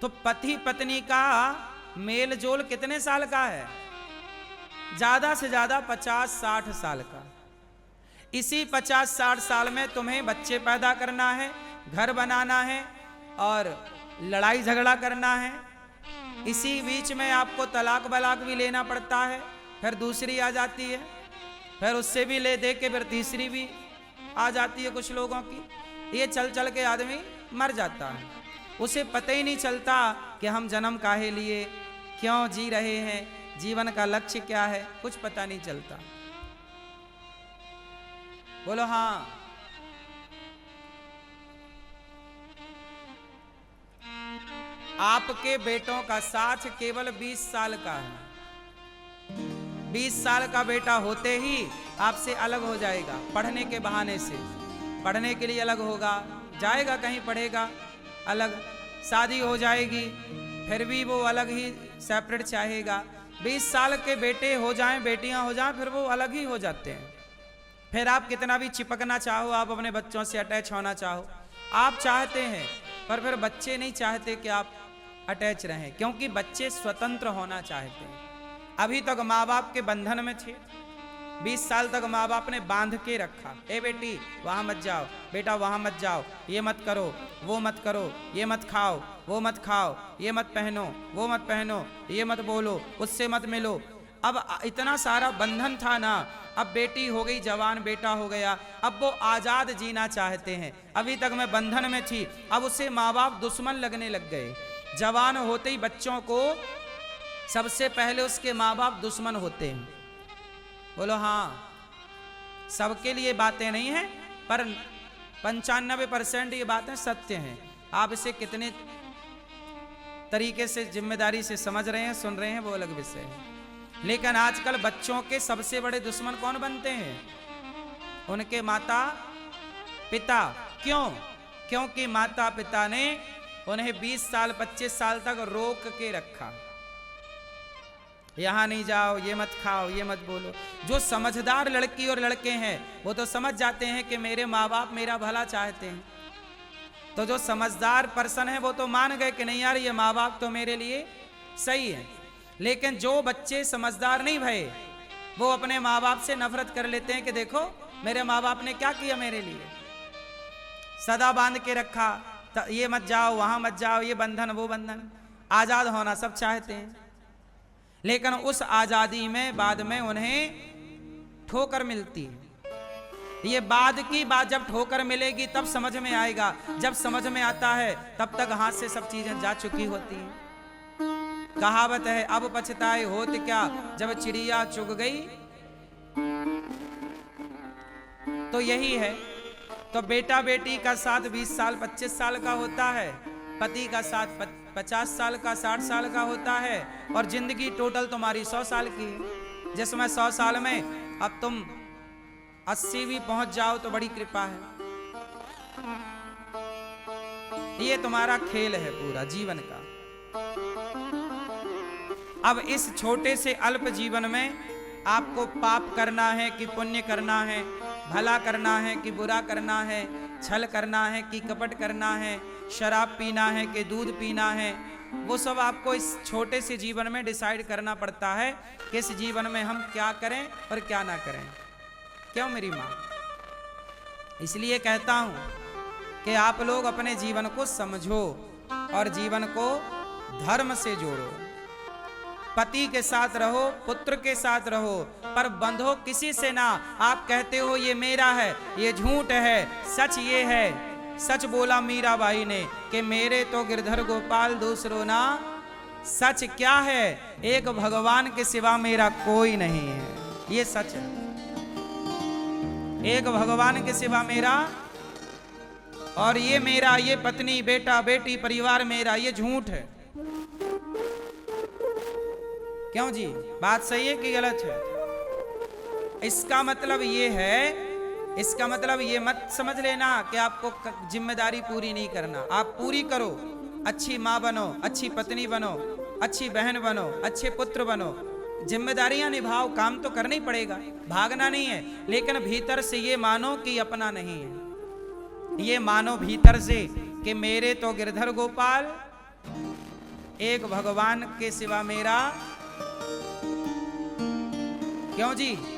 तो पति पत्नी का मेल जोल कितने साल का है? ज्यादा से ज्यादा 50-60 साल का। इसी 50-60 साल में तुम्हें बच्चे पैदा करना है, घर बनाना है और लड़ाई झगड़ा करना है। इसी बीच में आपको तलाक बलाक भी लेना पड़ता है, फिर दूसरी आ जाती है, फिर उससे भी ले दे के फिर तीसरी भी आ जाती है कुछ लोगों की। ये चल चल के आदमी मर जाता है, उसे पता ही नहीं चलता कि हम जन्म काहे लिए, क्यों जी रहे हैं, जीवन का लक्ष्य क्या है, कुछ पता नहीं चलता। बोलो हाँ। आपके बेटों का साथ केवल 20 साल का है। 20 साल का बेटा होते ही आपसे अलग हो जाएगा, पढ़ने के बहाने से। पढ़ने के लिए अलग होगा, जाएगा कहीं पढ़ेगा, अलग शादी हो जाएगी, फिर भी वो अलग ही सेपरेट चाहेगा। 20 साल के बेटे हो जाएं, बेटियां हो जाएं, फिर वो अलग ही हो जाते हैं। फिर आप कितना भी चिपकना चाहो, आप अपने बच्चों से अटैच होना चाहो, आप चाहते हैं, पर फिर बच्चे नहीं चाहते कि आप अटैच रहें, क्योंकि बच्चे स्वतंत्र होना चाहते हैं। अभी तक माँ बाप के बंधन में थे, 20 साल तक माँ बाप ने बांध के रखा। ए बेटी वहाँ मत जाओ, बेटा वहाँ मत जाओ, ये मत करो, वो मत करो, ये मत खाओ, वो मत खाओ, ये मत पहनो, वो मत पहनो, ये मत बोलो, उससे मत मिलो। अब इतना सारा बंधन था ना, अब बेटी हो गई जवान, बेटा हो गया, अब वो आजाद जीना चाहते हैं। अभी तक मैं बंधन में थी, अब उसे माँ बाप दुश्मन लगने लग गए। जवान होते ही बच्चों को सबसे पहले उसके माँ बाप दुश्मन होते हैं। बोलो हाँ। सबके लिए बातें नहीं हैं, पर 95% ये बातें सत्य हैं। आप इसे कितने तरीके से जिम्मेदारी से समझ रहे हैं, सुन रहे हैं, वो अलग विषय है। लेकिन आजकल बच्चों के सबसे बड़े दुश्मन कौन बनते हैं? उनके माता पिता। क्यों? क्योंकि माता पिता ने उन्हें 20 साल 25 साल तक रोक के रखा। यहां नहीं जाओ, ये मत खाओ, ये मत बोलो। जो समझदार लड़की और लड़के हैं वो तो समझ जाते हैं कि मेरे माँ बाप मेरा भला चाहते हैं। तो जो समझदार पर्सन है वो तो मान गए कि नहीं यार, ये माँ बाप तो मेरे लिए सही है। लेकिन जो बच्चे समझदार नहीं भये, वो अपने माँ बाप से नफरत कर लेते हैं कि देखो मेरे माँ बाप ने क्या किया मेरे लिए, सदा बांध के रखा, ये मत जाओ, वहां मत जाओ, ये बंधन वो बंधन। आजाद होना सब चाहते हैं, लेकिन उस आजादी में बाद में उन्हें ठोकर मिलती है। ये बाद की बात, जब ठोकर मिलेगी तब समझ में आएगा। जब समझ में आता है तब तक हाथ से सब चीजें जा चुकी होती हैं। कहावत है, अब पछताए होत क्या, जब चिड़िया चुग गई। तो यही है। तो बेटा बेटी का साथ 20 साल 25 साल का होता है, पति का साथ 50 साल का 60 साल का होता है, और जिंदगी टोटल तुम्हारी 100 साल की है, जिसमें 100 साल में अब तुम 80 भी पहुंच जाओ तो बड़ी कृपा है। ये तुम्हारा खेल है पूरा जीवन का। अब इस छोटे से अल्प जीवन में आपको पाप करना है कि पुण्य करना है, भला करना है कि बुरा करना है, छल करना है कि कपट करना है, शराब पीना है कि दूध पीना है, वो सब आपको इस छोटे से जीवन में डिसाइड करना पड़ता है कि इस जीवन में हम क्या करें और क्या ना करें। क्यों मेरी माँ? इसलिए कहता हूं कि आप लोग अपने जीवन को समझो और जीवन को धर्म से जोड़ो। पति के साथ रहो, पुत्र के साथ रहो, पर बंधो किसी से ना। आप कहते हो ये मेरा है, ये झूठ है, सच ये है। सच बोला मीराबाई ने कि मेरे तो गिरधर गोपाल दूसरो ना। सच क्या है? एक भगवान के सिवा मेरा कोई नहीं है, ये सच है। एक भगवान के सिवा मेरा, और ये मेरा, ये पत्नी बेटा बेटी परिवार मेरा, ये झूठ है। क्यों जी? बात सही है कि गलत है? इसका मतलब ये है, इसका मतलब ये मत समझ लेना कि आपको जिम्मेदारी पूरी नहीं करना। आप पूरी करो, अच्छी माँ बनो, अच्छी पत्नी बनो, अच्छी बहन बनो, अच्छे पुत्र बनो, जिम्मेदारियां निभाओ। काम तो करना ही पड़ेगा, भागना नहीं है, लेकिन भीतर से ये मानो कि अपना नहीं है। ये मानो भीतर से कि मेरे तो गिरधर गोपाल एक भगवान के सिवा मेरा। क्यों जी?